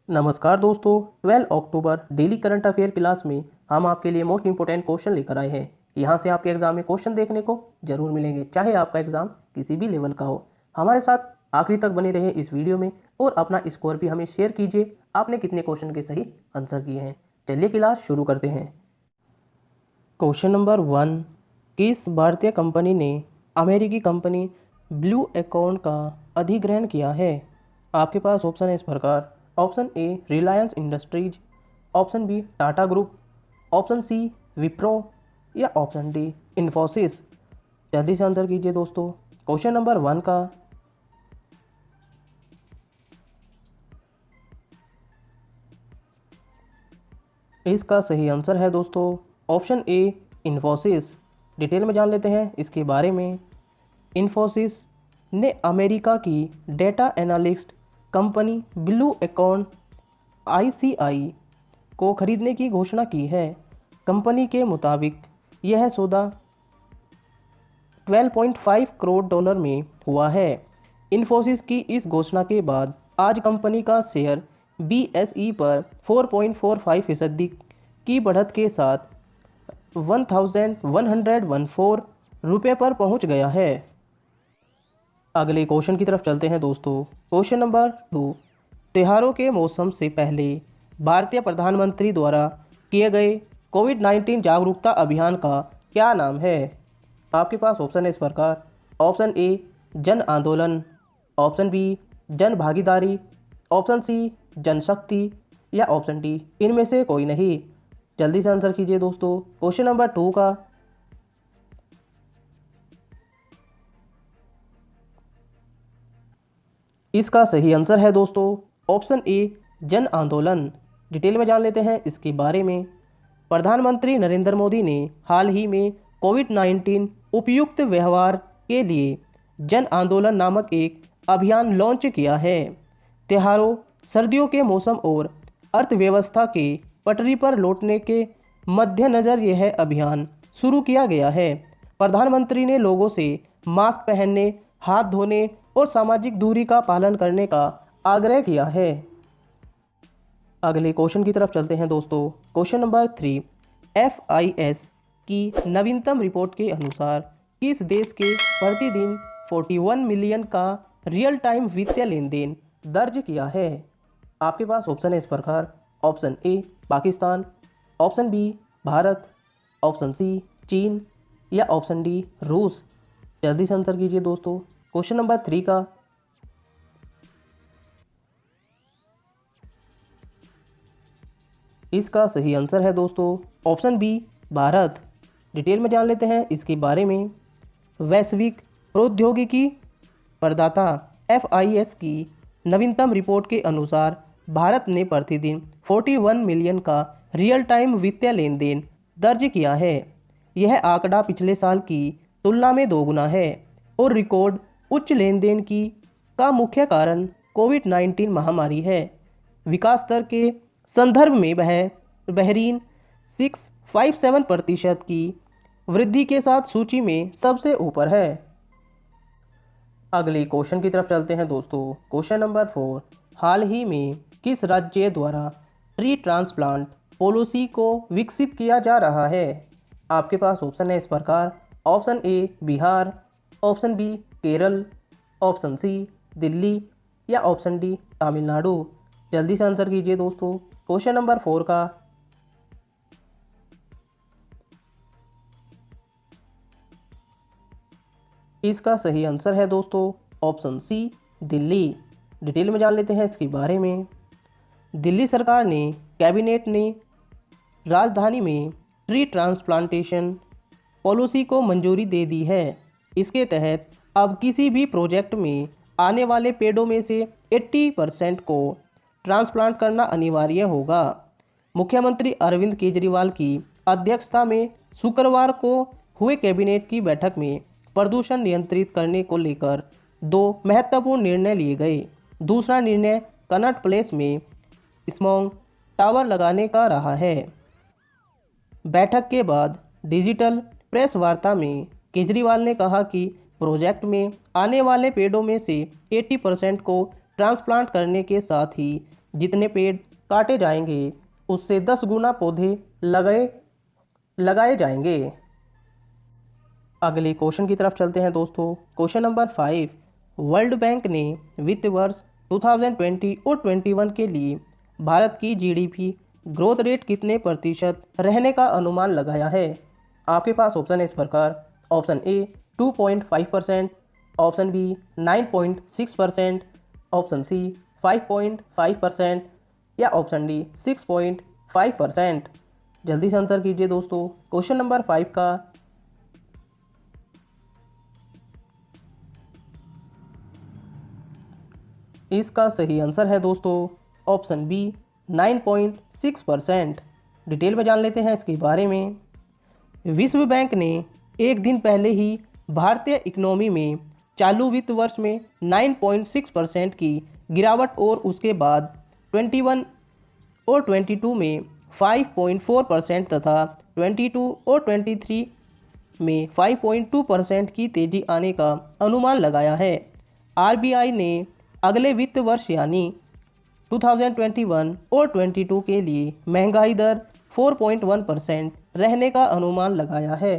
नमस्कार दोस्तों, 12 अक्टूबर daily current affair class में हम आपके लिए मोस्ट इंपोर्टेंट क्वेश्चन लेकर आए हैं। यहाँ से आपके एग्जाम में क्वेश्चन देखने को जरूर मिलेंगे, चाहे आपका एग्जाम किसी भी लेवल का हो। हमारे साथ आखिरी तक बने रहे इस वीडियो में और अपना स्कोर भी हमें शेयर कीजिए, आपने कितने क्वेश्चन के सही आंसर किए हैं। चलिए क्लास शुरू करते हैं। क्वेश्चन नंबर 1, किस भारतीय कंपनी ने अमेरिकी कंपनी ब्लू अकाउंट का अधिग्रहण किया है? आपके पास ऑप्शन है इस प्रकार। Option A Reliance industries, option B Tata group, option C Wipro या ऑप्शन डी इन्फोसिस। जल्दी से आंसर कीजिए दोस्तों। क्वेश्चन नंबर 1 का इसका सही आंसर है दोस्तों ऑप्शन ए इन्फोसिस। डिटेल में जान लेते हैं इसके बारे में। इन्फोसिस ने अमेरिका की data analyst company blue account ICI को खरीदने की घोषणा की है। कंपनी के मुताबिक यह सौदा 12.5 करोड़ डॉलर में हुआ है। इन्फोसिस की इस घोषणा के बाद आज कंपनी का शेयर BSE पर 4.45% की बढ़त के साथ 1114 रुपये पर पहुंच गया है। अगले क्वेश्चन की तरफ चलते हैं दोस्तों। क्वेश्चन नंबर 2, त्योहारों के मौसम से पहले भारतीय प्रधानमंत्री द्वारा किए गए कोविड-19 जागरूकता अभियान का क्या नाम है? आपके पास ऑप्शन है इस प्रकार। ऑप्शन ए जन आंदोलन, ऑप्शन बी जन भागीदारी, ऑप्शन सी जनशक्ति या ऑप्शन डी इनमें से कोई नहीं। जल्दी से आंसर कीजिए दोस्तों। क्वेश्चन नंबर 2 का इसका सही आंसर है दोस्तों ऑप्शन ए जन आंदोलन। डिटेल में जान लेते हैं इसके बारे में। प्रधानमंत्री नरेंद्र मोदी ने हाल ही में कोविड-19 उपयुक्त व्यवहार के लिए जन आंदोलन नामक एक अभियान लॉन्च किया है। त्योहारों, सर्दियों के मौसम और अर्थव्यवस्था के पटरी पर लौटने के मद्देनज़र यह अभियान शुरू किया गया है। प्रधानमंत्री ने लोगों से मास्क पहनने, हाथ धोने और सामाजिक दूरी का पालन करने का आग्रह किया है। अगले क्वेश्चन की तरफ चलते हैं दोस्तों। क्वेश्चन नंबर 3, FIS की नवीनतम रिपोर्ट के अनुसार किस देश के प्रतिदिन 41 मिलियन का रियल टाइम वित्तीय लेन देन दर्ज किया है? आपके पास ऑप्शन है इस प्रकार। Option A Pakistan, option B Bharat, option C चीन या ऑप्शन डी रूस। जल्दी से आंसर कीजिए दोस्तों। क्वेश्चन नंबर 3 का इसका सही आंसर है दोस्तों ऑप्शन बी भारत। डिटेल में जान लेते हैं इसके बारे में। वैश्विक प्रौद्योगिकी प्रदाता FIS की नवीनतम रिपोर्ट के अनुसार भारत ने प्रतिदिन 41 मिलियन का रियल टाइम वित्तीय लेन देन दर्ज किया है। यह आंकड़ा पिछले साल की तुलना में 2 गुना है और रिकॉर्ड उच्च लेन देन का मुख्य कारण कोविड-19 महामारी है। विकास दर के संदर्भ में बहरीन 657% की वृद्धि के साथ सूची में सबसे ऊपर है। अगले क्वेश्चन की तरफ चलते हैं दोस्तों। क्वेश्चन नंबर 4, हाल ही में किस राज्य द्वारा ट्री ट्रांसप्लांट पॉलिसी को विकसित किया जा रहा है? आपके पास ऑप्शन है इस प्रकार। Option A Bihar, option B Kerala, option C Delhi या ऑप्शन डी तमिलनाडु। जल्दी से आंसर कीजिए दोस्तों। क्वेश्चन नंबर 4 का इसका सही आंसर है दोस्तों ऑप्शन सी दिल्ली। डिटेल में जान लेते हैं इसके बारे में। दिल्ली सरकार ने कैबिनेट ने राजधानी में ट्री ट्रांसप्लांटेशन पॉलिसी को मंजूरी दे दी है। इसके तहत अब किसी भी प्रोजेक्ट में आने वाले पेड़ों में से 80% को ट्रांसप्लांट करना अनिवार्य होगा। मुख्यमंत्री अरविंद केजरीवाल की अध्यक्षता में शुक्रवार को हुए कैबिनेट की बैठक में प्रदूषण नियंत्रित करने को लेकर 2 महत्वपूर्ण निर्णय लिए गए। दूसरा निर्णय कनॉट प्लेस में स्मॉग टावर लगाने का रहा है। बैठक के बाद डिजिटल प्रेस वार्ता में केजरीवाल ने कहा कि प्रोजेक्ट में आने वाले पेड़ों में से 80% को ट्रांसप्लांट करने के साथ ही जितने पेड़ काटे जाएंगे उससे 10 गुना पौधे लगाए जाएंगे। अगले क्वेश्चन की तरफ चलते हैं दोस्तों। क्वेश्चन नंबर 5, वर्ल्ड बैंक ने वित्त वर्ष 2020 और 21 के लिए भारत की जीडीपी ग्रोथ रेट कितने प्रतिशत रहने का अनुमान लगाया है? आपके पास ऑप्शन है इस प्रकार। Option A 2.5%, option B 9.6%, option C 5.5% या ऑप्शन डी 6.5%। जल्दी से आंसर कीजिए दोस्तों। क्वेश्चन नंबर 5 का इसका सही आंसर है दोस्तों ऑप्शन बी 9.6%। डिटेल में जान लेते हैं इसके बारे में। विश्व बैंक ने एक दिन पहले ही भारतीय इकोनॉमी में चालू वित्त वर्ष में 9.6% की गिरावट और उसके बाद 21 और 22 में 5.4% तथा 22 और 23 में 5.2% की तेजी आने का अनुमान लगाया है। आरबीआई ने अगले वित्त वर्ष यानी 2021 और 22 के लिए महंगाई दर 4.1% रहने का अनुमान लगाया है।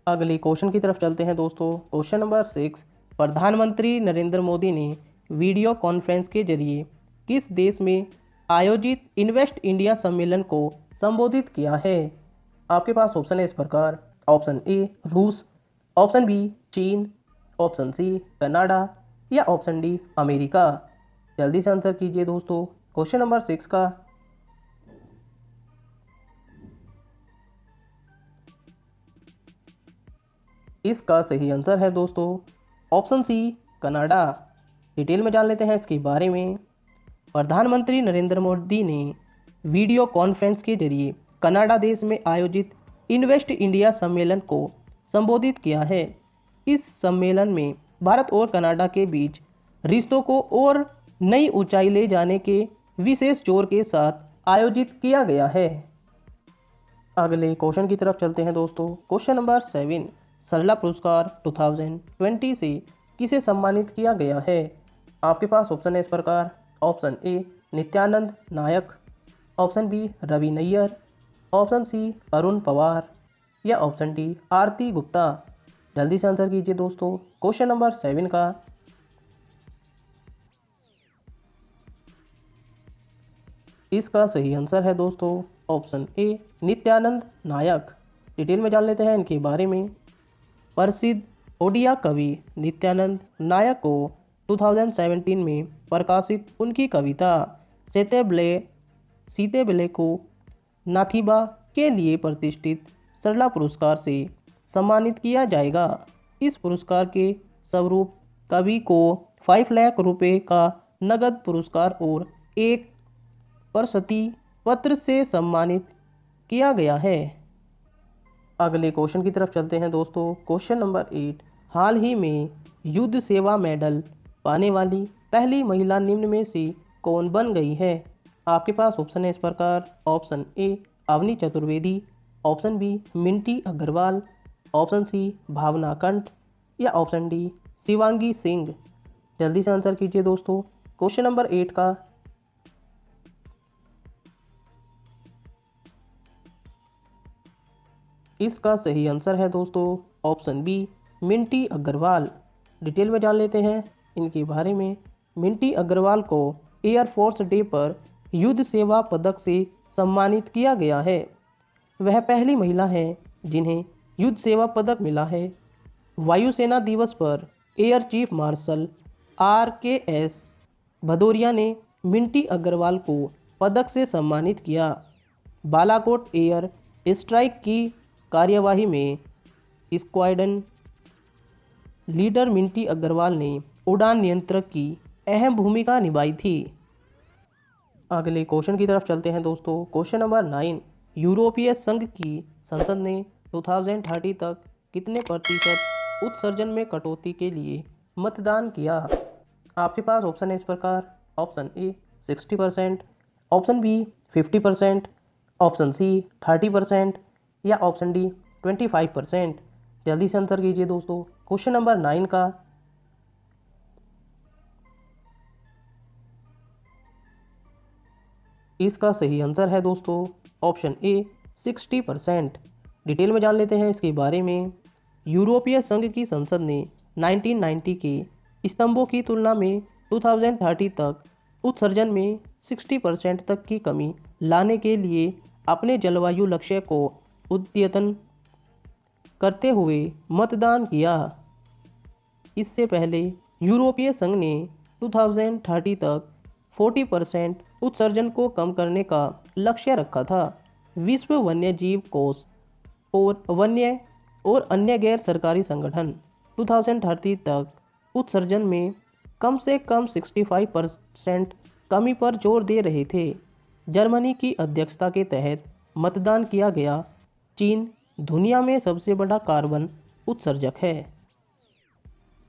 अगले क्वेश्चन की तरफ चलते हैं दोस्तों। क्वेश्चन नंबर 6, प्रधानमंत्री नरेंद्र मोदी ने वीडियो कॉन्फ्रेंस के जरिए किस देश में आयोजित इन्वेस्ट इंडिया सम्मेलन को संबोधित किया है? आपके पास ऑप्शन है इस प्रकार। ऑप्शन ए रूस, ऑप्शन बी चीन, ऑप्शन सी कनाडा या ऑप्शन डी अमेरिका। जल्दी से आंसर कीजिए दोस्तों। क्वेश्चन नंबर 6 का इसका सही आंसर है दोस्तों ऑप्शन सी कनाडा। डिटेल में जान लेते हैं इसके बारे में। प्रधानमंत्री नरेंद्र मोदी ने वीडियो कॉन्फ्रेंस के जरिए कनाडा देश में आयोजित इन्वेस्ट इंडिया सम्मेलन को संबोधित किया है। इस सम्मेलन में भारत और कनाडा के बीच रिश्तों को और नई ऊंचाई ले जाने के विशेष जोर के साथ आयोजित किया गया है। अगले क्वेश्चन की तरफ चलते हैं दोस्तों। क्वेश्चन नंबर 7, सरला पुरस्कार 2020 से किसे सम्मानित किया गया है? आपके पास ऑप्शन है इस प्रकार। Option A Nityanand Nayak, option B Ravi Nayar, option C Arun Pawar या ऑप्शन डी आरती गुप्ता। जल्दी से आंसर कीजिए दोस्तों। क्वेश्चन नंबर 7 का इसका सही आंसर है दोस्तों option A Nityanand Nayak. Detail में जान लेते हैं इनके बारे में। प्रसिद्ध ओडिया कवि नित्यानंद नायक को 2017 में प्रकाशित उनकी कविता सीतेबले को नाथिबा के लिए प्रतिष्ठित सरला पुरस्कार से सम्मानित किया जाएगा। इस पुरस्कार के स्वरूप कवि को 5 लाख रुपए का नगद पुरस्कार और एक प्रशस्ति पत्र से सम्मानित किया गया है। अगले क्वेश्चन की तरफ चलते हैं दोस्तों। क्वेश्चन नंबर 8, हाल ही में युद्ध सेवा मेडल पाने वाली पहली महिला निम्न में से कौन बन गई है? आपके पास ऑप्शन है इस प्रकार। Option A Avani Chaturvedi, option B Minty Agrawal, option C Bhavna Kanth या ऑप्शन डी शिवांगी सिंह। जल्दी से आंसर कीजिए दोस्तों। क्वेश्चन नंबर 8 का इसका सही आंसर है दोस्तों option B Minty Agarwal. Detail में जान लेते हैं इनके बारे में। मिंटी अग्रवाल को एयरफोर्स डे पर युद्ध सेवा पदक से सम्मानित किया गया है। वह पहली महिला है जिन्हें युद्ध सेवा पदक मिला है। वायुसेना दिवस पर air chief marshal RKS Bhadauria ने मिंटी अग्रवाल को पदक से सम्मानित किया। बालाकोट एयर स्ट्राइक की कार्यवाही में स्क्वाड्रन लीडर मिंटी अग्रवाल ने उड़ान नियंत्रक की अहम भूमिका निभाई थी। अगले क्वेश्चन की तरफ चलते हैं दोस्तों। क्वेश्चन नंबर 9, यूरोपीय संघ की संसद ने 2030 तक कितने प्रतिशत उत्सर्जन में कटौती के लिए मतदान किया? आपके पास ऑप्शन है इस प्रकार। Option A 60%, option B 50%, option C 30% या ऑप्शन डी 25%। जल्दी से आंसर कीजिए दोस्तों। क्वेश्चन नंबर 9 का इसका सही आंसर है दोस्तों ऑप्शन ए 60%। डिटेल में जान लेते हैं इसके बारे में। यूरोपीय संघ की संसद ने 1990 के स्तंभों की तुलना में 2030 तक उत्सर्जन में 60% तक की कमी लाने के लिए अपने जलवायु लक्ष्य को अद्यतन करते हुए मतदान किया। इससे पहले यूरोपीय संघ ने 2030 तक 40% उत्सर्जन को कम करने का लक्ष्य रखा था। विश्व वन्य जीव कोष और अन्य गैर सरकारी संगठन 2030 तक उत्सर्जन में कम से कम 65% कमी पर जोर दे रहे थे। जर्मनी की अध्यक्षता के तहत मतदान किया गया। चीन दुनिया में सबसे बड़ा कार्बन उत्सर्जक है।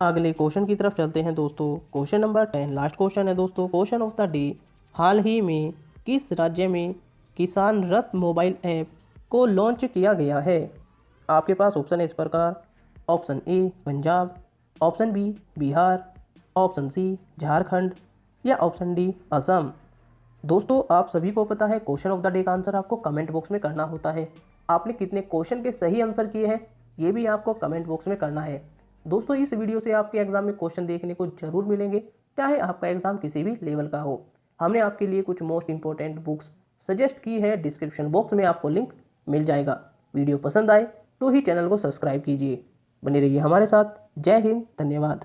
अगले क्वेश्चन की तरफ चलते हैं दोस्तों। क्वेश्चन नंबर 10 लास्ट क्वेश्चन है दोस्तों। क्वेश्चन ऑफ द डे, हाल ही में किस राज्य में किसान रथ मोबाइल ऐप को लॉन्च किया गया है? आपके पास ऑप्शन है इस प्रकार। Option A Punjab, option B Bihar, option C Jharkhand या ऑप्शन डी असम। दोस्तों आप सभी को पता है क्वेश्चन ऑफ द डे का आंसर आपको कमेंट बॉक्स में करना होता है। आपने कितने क्वेश्चन के सही आंसर किए हैं ये भी आपको कमेंट बॉक्स में करना है। दोस्तों इस वीडियो से आपके एग्जाम में क्वेश्चन देखने को जरूर मिलेंगे, चाहे आपका एग्जाम किसी भी लेवल का हो। हमने आपके लिए कुछ मोस्ट इंपॉर्टेंट बुक्स सजेस्ट की है, डिस्क्रिप्शन बॉक्स में आपको लिंक मिल जाएगा। वीडियो पसंद आए तो ही चैनल को सब्सक्राइब कीजिए। बने रहिए हमारे साथ। जय हिंद, धन्यवाद।